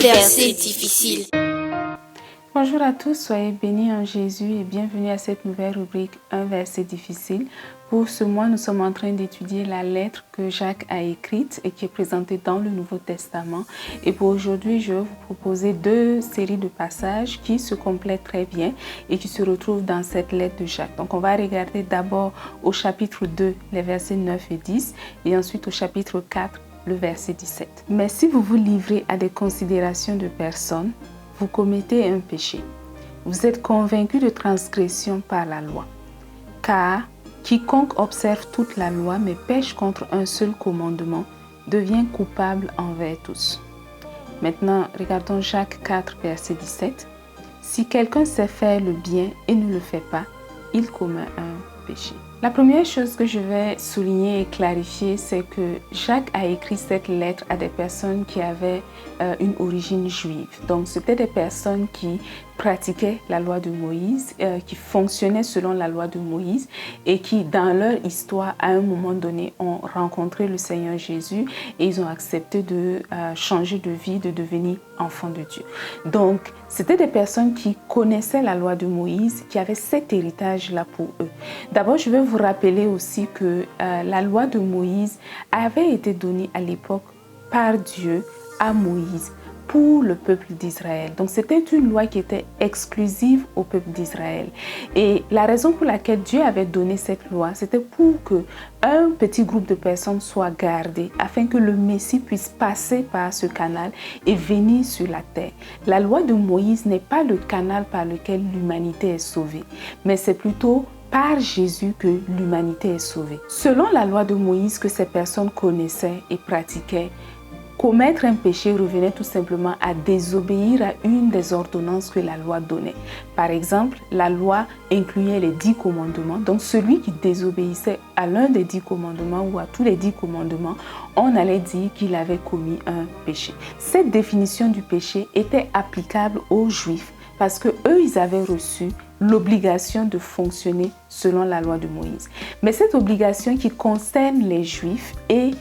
verset difficile. Bonjour à tous, soyez bénis en Jésus et bienvenue à cette nouvelle rubrique Un verset difficile. Pour ce mois, nous sommes en train d'étudier la lettre que Jacques a écrite et qui est présentée dans le Nouveau Testament. Et pour aujourd'hui, je vais vous proposer deux séries de passages qui se complètent très bien et qui se retrouvent dans cette lettre de Jacques. Donc on va regarder d'abord au chapitre 2, les versets 9 et 10 et ensuite au chapitre 4, le verset 17. Mais si vous vous livrez à des considérations de personnes, vous commettez un péché. Vous êtes convaincu de transgression par la loi. Car quiconque observe toute la loi mais pêche contre un seul commandement devient coupable envers tous. Maintenant, regardons Jacques 4, verset 17. Si quelqu'un sait faire le bien et ne le fait pas, il commet un péché. La première chose que je vais souligner et clarifier, c'est que Jacques a écrit cette lettre à des personnes qui avaient une origine juive. Donc, c'était des personnes qui pratiquaient la loi de Moïse, qui fonctionnaient selon la loi de Moïse et qui, dans leur histoire, à un moment donné, ont rencontré le Seigneur Jésus et ils ont accepté de changer de vie, de devenir enfants de Dieu. Donc, c'était des personnes qui connaissaient la loi de Moïse, qui avaient cet héritage-là pour eux. D'abord, je vais vous rappeler aussi que la loi de Moïse avait été donnée à l'époque par Dieu à Moïse pour le peuple d'Israël. Donc c'était une loi qui était exclusive au peuple d'Israël. Et la raison pour laquelle Dieu avait donné cette loi, c'était pour que un petit groupe de personnes soit gardé afin que le Messie puisse passer par ce canal et venir sur la terre. La loi de Moïse n'est pas le canal par lequel l'humanité est sauvée, mais c'est plutôt par Jésus que l'humanité est sauvée. Selon la loi de Moïse que ces personnes connaissaient et pratiquaient, commettre un péché revenait tout simplement à désobéir à une des ordonnances que la loi donnait. Par exemple, la loi incluait les 10 commandements. Donc, celui qui désobéissait à l'un des 10 commandements ou à tous les 10 commandements, on allait dire qu'il avait commis un péché. Cette définition du péché était applicable aux Juifs parce que eux, ils avaient reçu l'obligation de fonctionner selon la loi de Moïse. Mais cette obligation qui concerne les Juifs et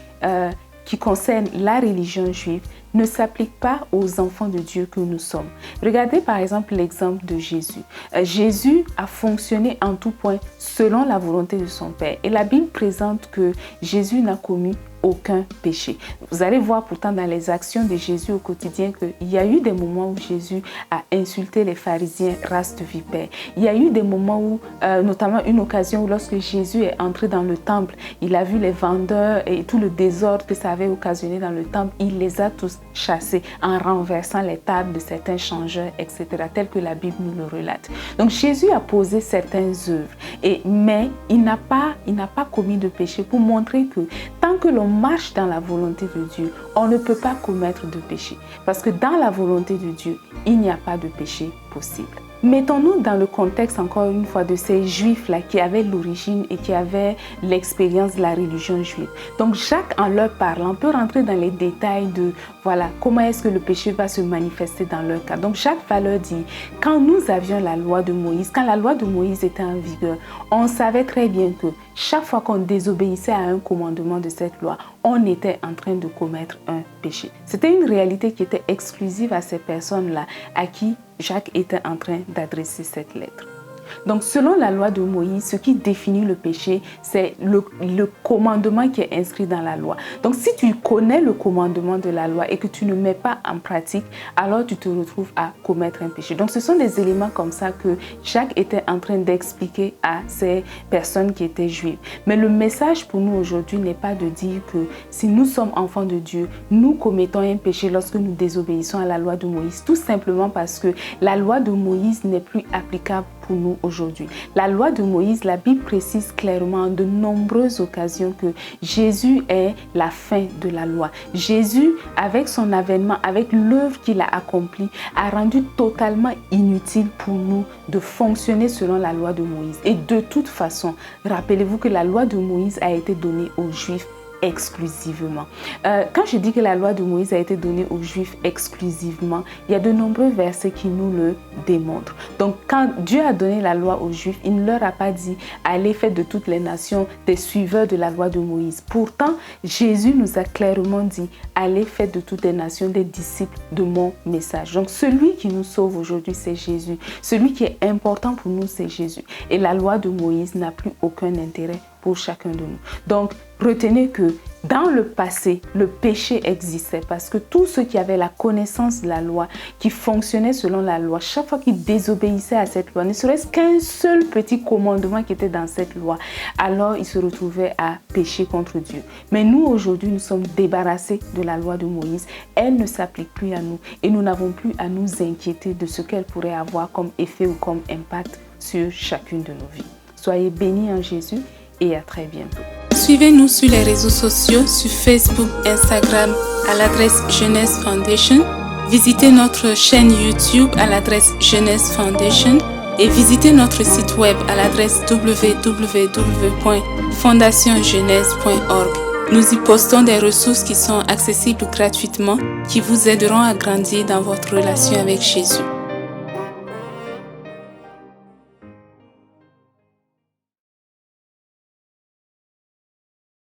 qui concerne la religion juive ne s'applique pas aux enfants de Dieu que nous sommes. Regardez par exemple l'exemple de Jésus. Jésus a fonctionné en tout point selon la volonté de son Père. Et la Bible présente que Jésus n'a commis aucun péché. Vous allez voir pourtant dans les actions de Jésus au quotidien qu'il y a eu des moments où Jésus a insulté les pharisiens, race de vipères. Il y a eu des moments où, notamment une occasion où lorsque Jésus est entré dans le temple, il a vu les vendeurs et tout le désordre que ça avait occasionné dans le temple. Il les a tous chassés en renversant les tables de certains changeurs, etc., tel que la Bible nous le relate. Donc Jésus a posé certaines œuvres, mais il n'a pas commis de péché pour montrer que tant que l'on marche dans la volonté de Dieu, on ne peut pas commettre de péché. Parce que dans la volonté de Dieu, il n'y a pas de péché possible. Mettons-nous dans le contexte, encore une fois, de ces Juifs-là qui avaient l'origine et qui avaient l'expérience de la religion juive. Donc, Jacques, en leur parlant, peut rentrer dans les détails de, voilà, comment est-ce que le péché va se manifester dans leur cas. Donc, Jacques va leur dire, quand nous avions la loi de Moïse, quand la loi de Moïse était en vigueur, on savait très bien que chaque fois qu'on désobéissait à un commandement de cette loi, on était en train de commettre un péché. C'était une réalité qui était exclusive à ces personnes-là, à qui Jacques était en train d'adresser cette lettre. Donc, selon la loi de Moïse, ce qui définit le péché, c'est le commandement qui est inscrit dans la loi. Donc, si tu connais le commandement de la loi et que tu ne mets pas en pratique, alors tu te retrouves à commettre un péché. Donc, ce sont des éléments comme ça que Jacques était en train d'expliquer à ces personnes qui étaient juives. Mais le message pour nous aujourd'hui n'est pas de dire que si nous sommes enfants de Dieu, nous commettons un péché lorsque nous désobéissons à la loi de Moïse, tout simplement parce que la loi de Moïse n'est plus applicable pour nous aujourd'hui. La loi de Moïse, la Bible précise clairement en de nombreuses occasions que Jésus est la fin de la loi. Jésus, avec son avènement, avec l'œuvre qu'il a accomplie, a rendu totalement inutile pour nous de fonctionner selon la loi de Moïse. Et de toute façon, rappelez-vous que la loi de Moïse a été donnée aux Juifs exclusivement. Quand je dis que la loi de Moïse a été donnée aux Juifs exclusivement, il y a de nombreux versets qui nous le démontrent. Donc quand Dieu a donné la loi aux Juifs, il ne leur a pas dit « allez, faites de toutes les nations des suiveurs de la loi de Moïse ». Pourtant, Jésus nous a clairement dit « allez, faites de toutes les nations des disciples de mon message ». Donc celui qui nous sauve aujourd'hui, c'est Jésus. Celui qui est important pour nous, c'est Jésus. Et la loi de Moïse n'a plus aucun intérêt pour chacun de nous. Donc, retenez que dans le passé, le péché existait parce que tous ceux qui avaient la connaissance de la loi, qui fonctionnaient selon la loi, chaque fois qu'ils désobéissaient à cette loi, ne serait-ce qu'un seul petit commandement qui était dans cette loi, alors ils se retrouvaient à pécher contre Dieu. Mais nous, aujourd'hui, nous sommes débarrassés de la loi de Moïse. Elle ne s'applique plus à nous et nous n'avons plus à nous inquiéter de ce qu'elle pourrait avoir comme effet ou comme impact sur chacune de nos vies. Soyez bénis en Jésus et à très bientôt. Suivez-nous sur les réseaux sociaux, sur Facebook, Instagram à l'adresse Jeunesse Foundation. Visitez notre chaîne YouTube à l'adresse Jeunesse Foundation et visitez notre site web à l'adresse www.fondationjeunesse.org. Nous y postons des ressources qui sont accessibles gratuitement, qui vous aideront à grandir dans votre relation avec Jésus.